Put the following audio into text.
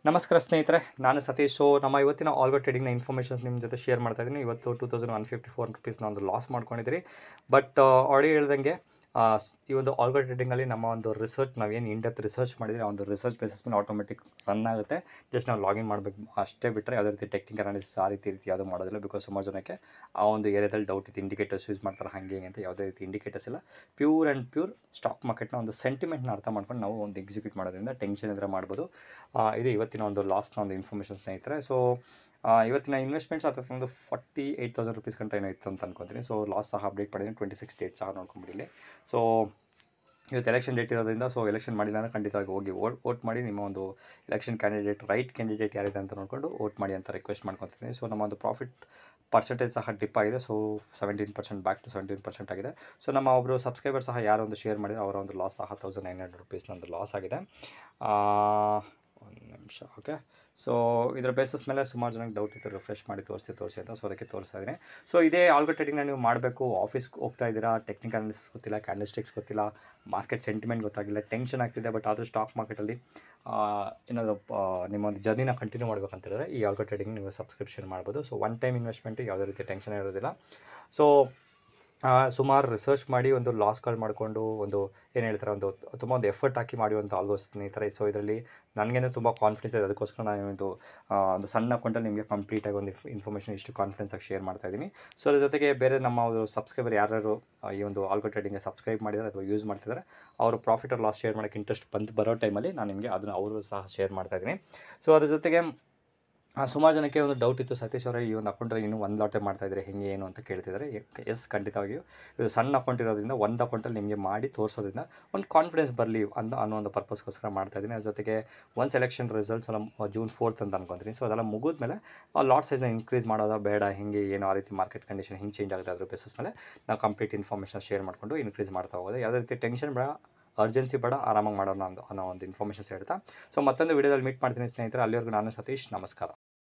ನಮಸ್ಕಾರ ಸ್ನೇಹಿತರೆ, ನಾನು ಸತೀಶ್. ನಮ್ಮ ಇವತ್ತಿನ ಆಲ್ಗೋ ಟ್ರೇಡಿಂಗ್ನ ಇನ್ಫಾರ್ಮೇಷನ್ಸ್ ನಿಮ್ಮ ಜೊತೆ ಶೇರ್ ಮಾಡ್ತಾ ಇದ್ದೀನಿ. ಇವತ್ತು 2154 ರೂಪೀಸ್ನ ಒಂದು ಲಾಸ್ ಮಾಡ್ಕೊಂಡಿದ್ದೀರಿ. ಬಟ್ ಆಲ್ರೆಡಿ ಹೇಳ್ದಂಗೆ ಈ ಒಂದು ಆಲ್ಗೋ ಟ್ರೇಡಿಂಗಲ್ಲಿ ನಮ್ಮ ಒಂದು ರಿಸರ್ಚ್ ನಾವೇನು ಇನ್-ಡೆಪ್ತ್ ರಿಸರ್ಚ್ ಮಾಡಿದರೆ ಆ ಒಂದು ರಿಸರ್ಚ್ ಬೇಸಿಸ್ ಮೇಲೆ ಆಟೋಮೆಟಿಕ್ ರನ್ ಆಗುತ್ತೆ. ಜಸ್ಟ್ ನಾವು ಲಾಗಿನ್ ಮಾಡಬೇಕು ಅಷ್ಟೇ, ಬಿಟ್ಟರೆ ಯಾವುದೇ ರೀತಿ ಟೆಕ್ನಿಕಲ್ ಅನಾಲಿಸಿಸ್ ಆ ರೀತಿ ಯಾವುದೂ ಮಾಡೋದಿಲ್ಲ. ಬಿಕಾಸ್ ಸುಮಾರು ಜನಕ್ಕೆ ಆ ಒಂದು ಏರಿಯಾದಲ್ಲಿ ಡೌಟ್ ಇತ್ತು, ಇಂಡಿಕೇಟರ್ಸ್ ಯೂಸ್ ಮಾಡ್ತಾರೆ ಹಾಗೆ ಅಂತ. ಯಾವುದೇ ರೀತಿ ಇಂಡಿಕೇಟರ್ಸ್ ಇಲ್ಲ. ಪ್ಯೂರ್ ಆ್ಯಂಡ್ ಪ್ಯೂರ್ ಸ್ಟಾಕ್ ಮಾರ್ಕೆಟ್ನ ಒಂದು ಸೆಂಟಿಮೆಂಟ್ನ ಅರ್ಥ ಮಾಡ್ಕೊಂಡು ನಾವು ಒಂದು ಎಕ್ಸಿಕ್ಯೂಟ್ ಮಾಡೋದ್ರಿಂದ ಟೆನ್ಷನ್ ಇದ್ರೆ ಮಾಡ್ಬೋದು. ಇದು ಇವತ್ತಿನ ಒಂದು ಲಾಸ್ಟ್ನ ಒಂದು ಇನ್ಫಾರ್ಮೇಷನ್ ಸ್ನೇಹಿತರೆ. ಸೊ ಇವತ್ತಿನ ಇನ್ವೆಸ್ಟ್ಮೆಂಟ್ಸ್ ಅಥವಾ ಒಂದು 48,000 ರೂಪೀಸ್ ಗಂಟ ಏನೋ ಇತ್ತು ಅಂತ ಅನ್ಕೊತೀನಿ. ಸೊ ಲಾಸ್ ಸಹ ಅಪ್ಡೇಟ್ ಮಾಡಿದ್ದೀನಿ. 26 ಡೇಟ್ ಸಹ ನೋಡ್ಕೊಂಬಿಡಿ. ಸೊ ಇವತ್ತು ಎಲೆಕ್ಷನ್ ಡೇಟ್ ಇರೋದ್ರಿಂದ ಸೊ ಎಲೆಕ್ಷನ್ ಮಾಡಿಲ್ಲ ಅಂದರೆ ಖಂಡಿತವಾಗಿ ಹೋಗಿ ವೋಟ್ ಮಾಡಿ. ನಿಮ್ಮ ಒಂದು ಎಲೆಕ್ಷನ್ ಕ್ಯಾಂಡಿಡೇಟ್ ರೈಟ್ ಕ್ಯಾಂಡಿಡೇಟ್ ಯಾರಿದೆ ಅಂತ ನೋಡಿಕೊಂಡು ವೋಟ್ ಮಾಡಿ ಅಂತ ರಿಕ್ವೆಸ್ಟ್ ಮಾಡ್ಕೊತೀನಿ. ಸೊ ನಮ್ಮ ಒಂದು ಪ್ರಾಫಿಟ್ ಪರ್ಸೆಂಟೇಜ್ ಸಹ ಡಿಪ್ ಆಗಿದೆ. ಸೊ 17% ಬ್ಯಾಕ್ ಟು 17% ಆಗಿದೆ. ಸೊ ನಮ್ಮ ಒಬ್ಬರು ಸಬ್ಸ್ಕ್ರೈಬರ್ ಸಹ ಯಾರೋ ಒಂದು ಶೇರ್ ಮಾಡಿದರೆ ಅವರ ಒಂದು ಲಾಸ್ ಸಹ 1900 ರೂಪೀಸ್ನ ಒಂದು ಲಾಸ್ ಆಗಿದೆ. ಒಂದು ನಿಮಿಷ, ಓಕೆ. ಸೊ ಇದರ ಬೇಸಿಸ್ ಮೇಲೆ ಸುಮಾರು ಜನಕ್ಕೆ ಡೌಟ್ ಇತ್ತು, ರಿಫ್ರೆಶ್ ಮಾಡಿ ತೋರಿಸಿ ಅಂತ. ಸೊ ಅದಕ್ಕೆ ತೋರಿಸ್ತಾ ಇದ್ದೀನಿ. ಸೊ ಇದೇ ಆಲ್ಗೋ ಟ್ರೇಡಿಂಗ್ನ ನೀವು ಮಾಡಬೇಕು, ಆಫೀಸ್ಗೆ ಹೋಗ್ತಾ ಇದ್ದೀರಾ, ಟೆಕ್ನಿಕಲ್ ಅನಾಲಿಸಿಸ್ ಗೊತ್ತಿಲ್ಲ, ಕ್ಯಾಂಡಲ್ ಸ್ಟಿಕ್ಸ್ ಗೊತ್ತಿಲ್ಲ, ಮಾರ್ಕೆಟ್ ಸೆಂಟಿಮೆಂಟ್ ಗೊತ್ತಾಗಿಲ್ಲ, ಟೆನ್ಷನ್ ಆಗ್ತಿದೆ. ಬಟ್ ಆದರೂ ಸ್ಟಾಕ್ ಮಾರ್ಕೆಟಲ್ಲಿ ಏನಾದರೂ ನಿಮ್ಮ ಒಂದು ಜರ್ನಿನ ಕಂಟಿನ್ಯೂ ಮಾಡ್ಬೇಕಂತ ಹೇಳಿದ್ರೆ ಈ ಆಲ್ಗೋ ಟ್ರೇಡಿಂಗ್ ನೀವು ಸಬ್ಸ್ಕ್ರಿಪ್ಷನ್ ಮಾಡ್ಬೋದು. ಸೊ ಒನ್ ಟೈಮ್ ಇನ್ವೆಸ್ಟ್ಮೆಂಟು ಯಾವುದೇ ರೀತಿ ಟೆನ್ಷನ್ ಇರೋದಿಲ್ಲ. ಸೊ ಸುಮಾರು ರಿಸರ್ಚ್ ಮಾಡಿ ಒಂದು ಲಾಸ್ಗಳು ಮಾಡಿಕೊಂಡು ಒಂದು ಏನು ಹೇಳ್ತಾರೆ, ಒಂದು ತುಂಬ ಒಂದು ಎಫರ್ಟ್ ಹಾಕಿ ಮಾಡುವಂಥ ಆಲ್ಗೋ ಸ್ನೇಹಿತರೆ. ಸೊ ಇದರಲ್ಲಿ ನನಗೇನು ತುಂಬ ಕಾನ್ಫಿಡೆನ್ಸ್ ಇದೆ. ಅದಕ್ಕೋಸ್ಕರ ನಾನು ಒಂದು ಸಣ್ಣ ಅಕೌಂಟಲ್ಲಿ ನಿಮಗೆ ಕಂಪ್ಲೀಟಾಗಿ ಒಂದು ಇನ್ಫಾರ್ಮೇಷನ್ ಇಷ್ಟು ಕಾನ್ಫಿಡೆನ್ಸಾಗಿ ಶೇರ್ ಮಾಡ್ತಾಯಿದ್ದೀನಿ. ಸೊ ಅದ್ರ ಜೊತೆಗೆ ಬೇರೆ ನಮ್ಮ ಒಂದು ಸಬ್ಸ್ಕ್ರೈಬರ್ ಯಾರ್ಯಾರು ಈ ಒಂದು ಆಲ್ಗೋ ಟ್ರೇಡಿಂಗ್ಗೆ ಸಬ್ಸ್ಕ್ರೈಬ್ ಮಾಡಿದ್ದಾರೆ ಅಥವಾ ಯೂಸ್ ಮಾಡ್ತಿದ್ದಾರೆ, ಅವರು ಪ್ರಾಫಿಟ್ ಆರ್ ಲಾಸ್ ಶೇರ್ ಮಾಡೋಕ್ಕೆ ಇಂಟ್ರೆಸ್ಟ್ ಬರೋ ಟೈಮಲ್ಲಿ ನಾನು ನಿಮಗೆ ಅದನ್ನು ಅವರು ಸಹ ಶೇರ್ ಮಾಡ್ತಾಯಿದ್ದೀನಿ. ಸೊ ಅದ್ರ ಜೊತೆಗೆ ಸುಮಾರು ಜನಕ್ಕೆ ಒಂದು ಡೌಟ್ ಇತ್ತು, ಸತೀಶ್ ಅವರೇ ಈ ಒಂದು ಅಕೌಂಟಲ್ಲಿ ಇನ್ನೂ ಒಂದು ಲಾಟೇ ಮಾಡ್ತಾಯಿದ್ರೆ ಹೆಂಗೆ ಏನು ಅಂತ ಕೇಳ್ತಿದ್ದಾರೆ. ಎಸ್, ಖಂಡಿತವಾಗಿಯೂ ಇದು ಸಣ್ಣ ಅಕೌಂಟ್ ಇರೋದ್ರಿಂದ ಒಂದು ಅಕೌಂಟಲ್ಲಿ ನಿಮಗೆ ಮಾಡಿ ತೋರಿಸೋದ್ರಿಂದ ಒಂದು ಕಾನ್ಫಿಡೆನ್ಸ್ ಬರಲಿ ಅನ್ನೋ ಒಂದು ಪರ್ಪಸ್ಗೋಸ್ಕರ ಮಾಡ್ತಾಯಿದ್ದೀನಿ. ಅದ್ರ ಜೊತೆಗೆ ಒಂದು ಸೆಲೆಕ್ಷನ್ ರಿಸಲ್ಟ್ಸ್ ಎಲ್ಲ June 4th ಅಂತ ಅನ್ಕೊತೀನಿ. ಸೊ ಅದೆಲ್ಲ ಮುಗಿದ್ಮೇಲೆ ಆ ಲಾಟ್ ಸೈಜ್ನ ಇನ್ಕ್ರೀಸ್ ಮಾಡೋದಾ ಬೇಡ, ಹೆಂಗೆ ಏನು ಆ ರೀತಿ ಮಾರ್ಕೆಟ್ ಕಂಡೀಷನ್ ಹೆಂಗೆ ಚೇಂಜ್ ಆಗುತ್ತೆ ಅದ್ರ ಬೇಸಿಸ್ ಮೇಲೆ ನಾವು ಕಂಪ್ಲೀಟ್ ಇನ್ಫಾರ್ಮೇಷನ್ ಶೇರ್ ಮಾಡಿಕೊಂಡು ಇನ್ಕ್ರೀಸ್ ಮಾಡ್ತಾ ಹೋಗೋದು. ಯಾವುದೇ ರೀತಿ ಟೆನ್ಷನ್ ಬೇಡ, ಅರ್ಜೆನ್ಸಿ ಬೇಡ, ಆರಾಮಾಗಿ ಮಾಡೋಣ ಅನ್ನೋ ಒಂದು ಇನ್ಫಾರ್ಮೇಷನ್ಸ್ ಹೇಳ್ತಾ. ಸೊ ಮತ್ತೊಂದು ವೀಡಿಯೋದಲ್ಲಿ ಮೀಟ್ ಮಾಡ್ತೀನಿ ಸ್ನೇಹಿತರೆ. ಅಲ್ಲಿವರೆಗೂ ನಾನು ಸತೀಶ್, ನಮಸ್ಕಾರ.